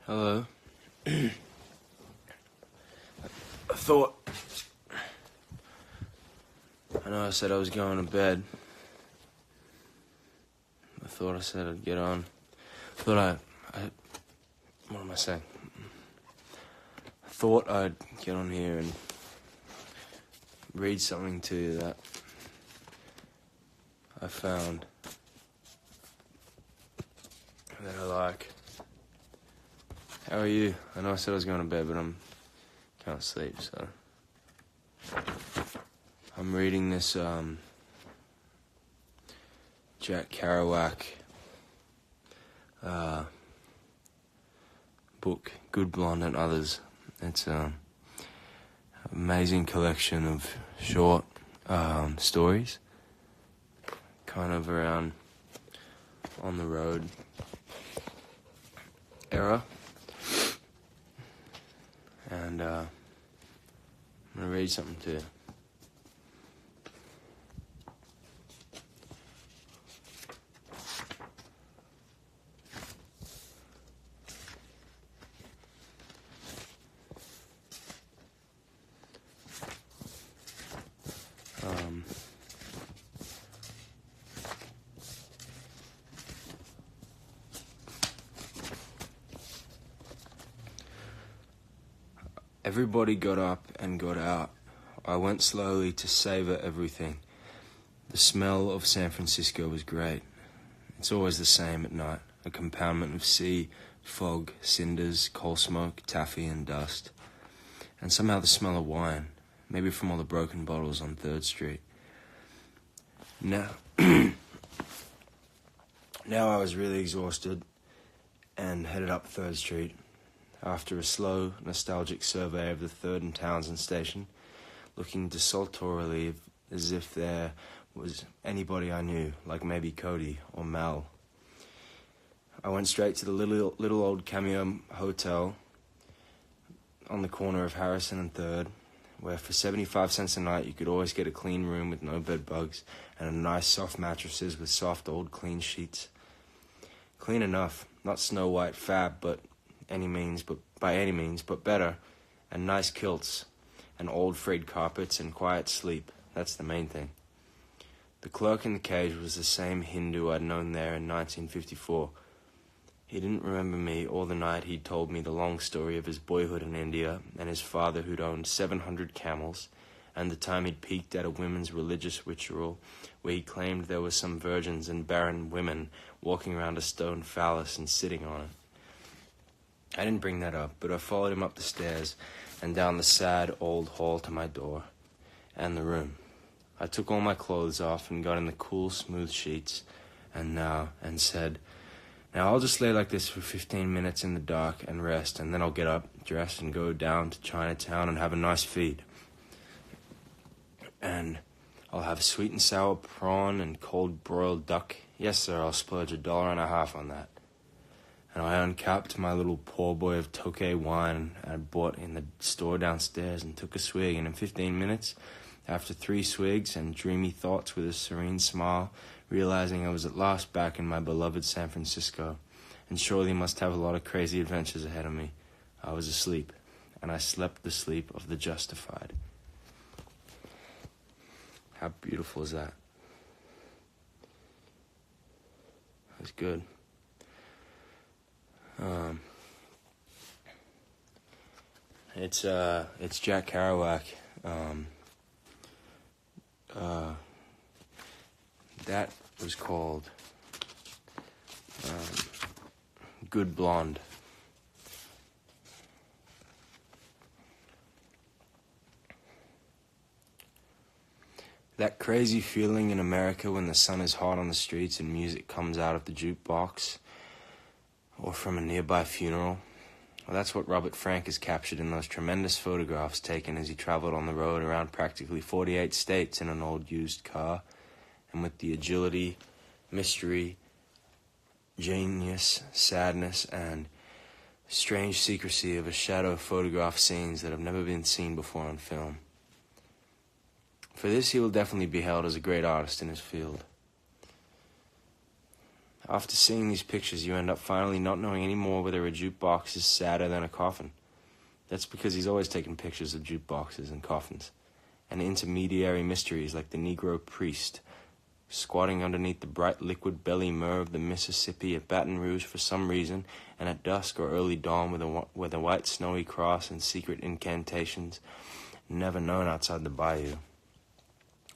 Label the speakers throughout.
Speaker 1: Hello. I thought... I know I said I was going to bed. I thought I said I'd get on. What am I saying? I thought I'd get on here and read something to you that I found that I like. How are you? I know I said I was going to bed, but can't sleep, so I'm reading this Jack Kerouac book, Good Blonde and Others. It's an amazing collection of short stories, kind of around on the road era. And I'm going to read something to you. Everybody got up and got out. I went slowly to savor everything. The smell of San Francisco was great. It's always the same at night, a compoundment of sea, fog, cinders, coal smoke, taffy, and dust. And somehow the smell of wine, maybe from all the broken bottles on 3rd Street. Now I was really exhausted and headed up 3rd Street. After a slow, nostalgic survey of the 3rd and Townsend station, looking desultorily as if there was anybody I knew, like maybe Cody or Mel. I went straight to the little old Cameo Hotel on the corner of Harrison and 3rd, where for 75 cents a night you could always get a clean room with no bed bugs and nice soft mattresses with soft old clean sheets. Clean enough, not Snow White fab, by any means, but better, and nice kilts, and old frayed carpets, and quiet sleep. That's the main thing. The clerk in the cage was the same Hindu I'd known there in 1954. He didn't remember me or the night he'd told me the long story of his boyhood in India, and his father who'd owned 700 camels, and the time he'd peeked at a women's religious ritual where he claimed there were some virgins and barren women walking around a stone phallus and sitting on it. I didn't bring that up, but I followed him up the stairs and down the sad old hall to my door and the room. I took all my clothes off and got in the cool, smooth sheets and said, "Now I'll just lay like this for 15 minutes in the dark and rest, and then I'll get up, dress, and go down to Chinatown and have a nice feed. And I'll have sweet and sour prawn and cold broiled duck. Yes, sir, I'll splurge $1.50 on that." And I uncapped my little pour boy of Tokay wine I bought in the store downstairs and took a swig, and in 15 minutes, after 3 swigs and dreamy thoughts with a serene smile, realizing I was at last back in my beloved San Francisco, and surely must have a lot of crazy adventures ahead of me, I was asleep, and I slept the sleep of the justified. How beautiful is that? That's good. It's Jack Kerouac. That was called Good Blonde. That crazy feeling in America when the sun is hot on the streets and music comes out of the jukebox or from a nearby funeral. Well, that's what Robert Frank has captured in those tremendous photographs taken as he traveled on the road around practically 48 states in an old used car, and with the agility, mystery, genius, sadness, and strange secrecy of a shadow photograph scenes that have never been seen before on film. For this, he will definitely be hailed as a great artist in his field. After seeing these pictures, you end up finally not knowing anymore whether a jukebox is sadder than a coffin. That's because he's always taken pictures of jukeboxes and coffins, and intermediary mysteries like the Negro priest, squatting underneath the bright liquid belly myrrh of the Mississippi at Baton Rouge for some reason, and at dusk or early dawn with a white snowy cross and secret incantations never known outside the bayou.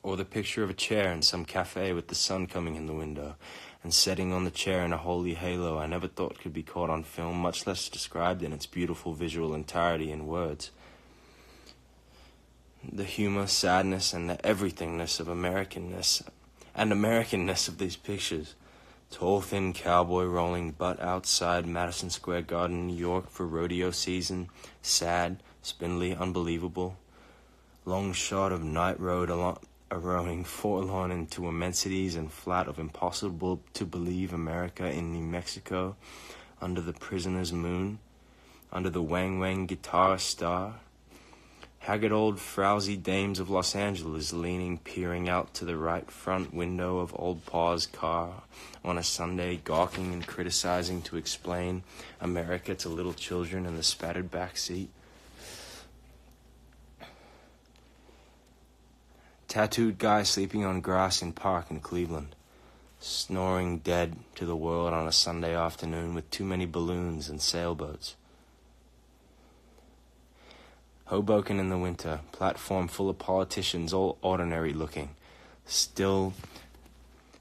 Speaker 1: Or the picture of a chair in some cafe with the sun coming in the window, and setting on the chair in a holy halo I never thought could be caught on film, much less described in its beautiful visual entirety in words. The humor, sadness, and the everythingness of Americanness of these pictures. Tall, thin cowboy rolling butt outside Madison Square Garden, New York for rodeo season. Sad, spindly, unbelievable. Long shot of night road a rowing forlorn into immensities and flat of impossible to believe America in New Mexico, under the prisoner's moon, under the wang wang guitar star. Haggard old frowsy dames of Los Angeles leaning, peering out to the right front window of old Pa's car on a Sunday, gawking and criticizing to explain America to little children in the spattered back seat. Tattooed guy sleeping on grass in park in Cleveland, snoring dead to the world on a Sunday afternoon with too many balloons and sailboats. Hoboken in the winter, platform full of politicians, all ordinary looking. Till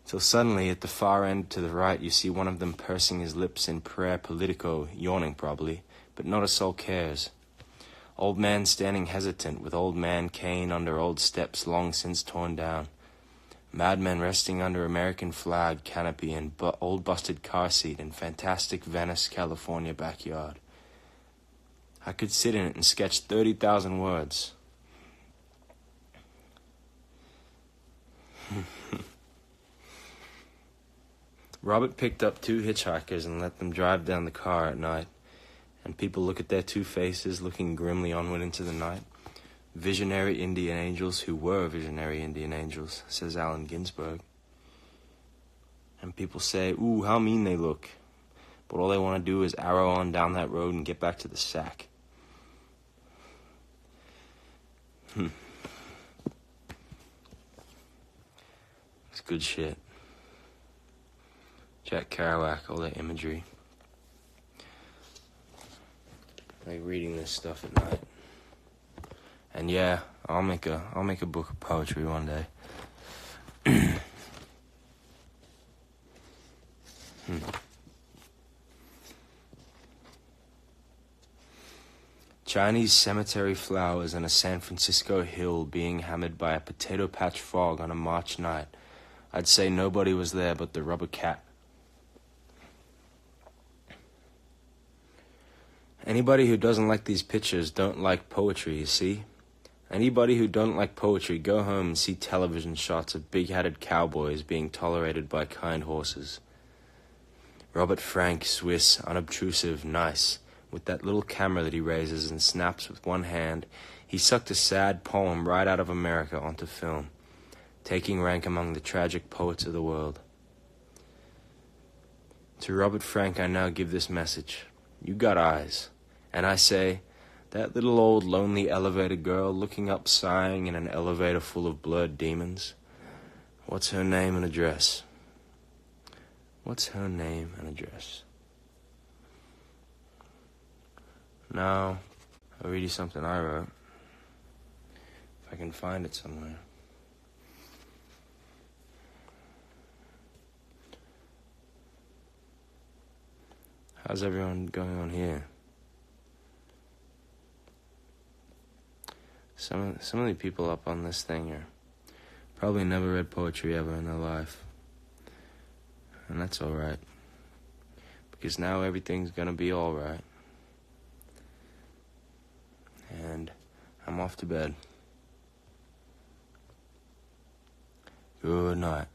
Speaker 1: suddenly, at the far end to the right, you see one of them pursing his lips in prayer politico, yawning probably, but not a soul cares. Old man standing hesitant, with old man cane under old steps long since torn down. Madmen resting under American flag canopy and old busted car seat in fantastic Venice, California backyard. I could sit in it and sketch 30,000 words. Robert picked up 2 hitchhikers and let them drive down the car at night, and people look at their 2 faces looking grimly onward into the night. Visionary Indian angels who were visionary Indian angels, says Allen Ginsberg. And people say, ooh, how mean they look. But all they want to do is arrow on down that road and get back to the sack. It's good shit. Jack Kerouac, all that imagery. Like reading this stuff at night. And yeah, I'll make a book of poetry one day. Chinese cemetery flowers and a San Francisco hill being hammered by a potato patch frog on a March night. I'd say nobody was there but the rubber cat. Anybody who doesn't like these pictures don't like poetry, you see? Anybody who don't like poetry, go home and see television shots of big-hatted cowboys being tolerated by kind horses. Robert Frank, Swiss, unobtrusive, nice. With that little camera that he raises and snaps with one hand, he sucked a sad poem right out of America onto film, taking rank among the tragic poets of the world. To Robert Frank I now give this message. You got eyes. And I say, that little old lonely elevator girl looking up sighing in an elevator full of blurred demons, what's her name and address? What's her name and address? Now, I'll read you something I wrote, if I can find it somewhere. How's everyone going on here? Some of the people up on this thing are probably never read poetry ever in their life. And that's alright. Because now everything's gonna be alright. And I'm off to bed. Good night.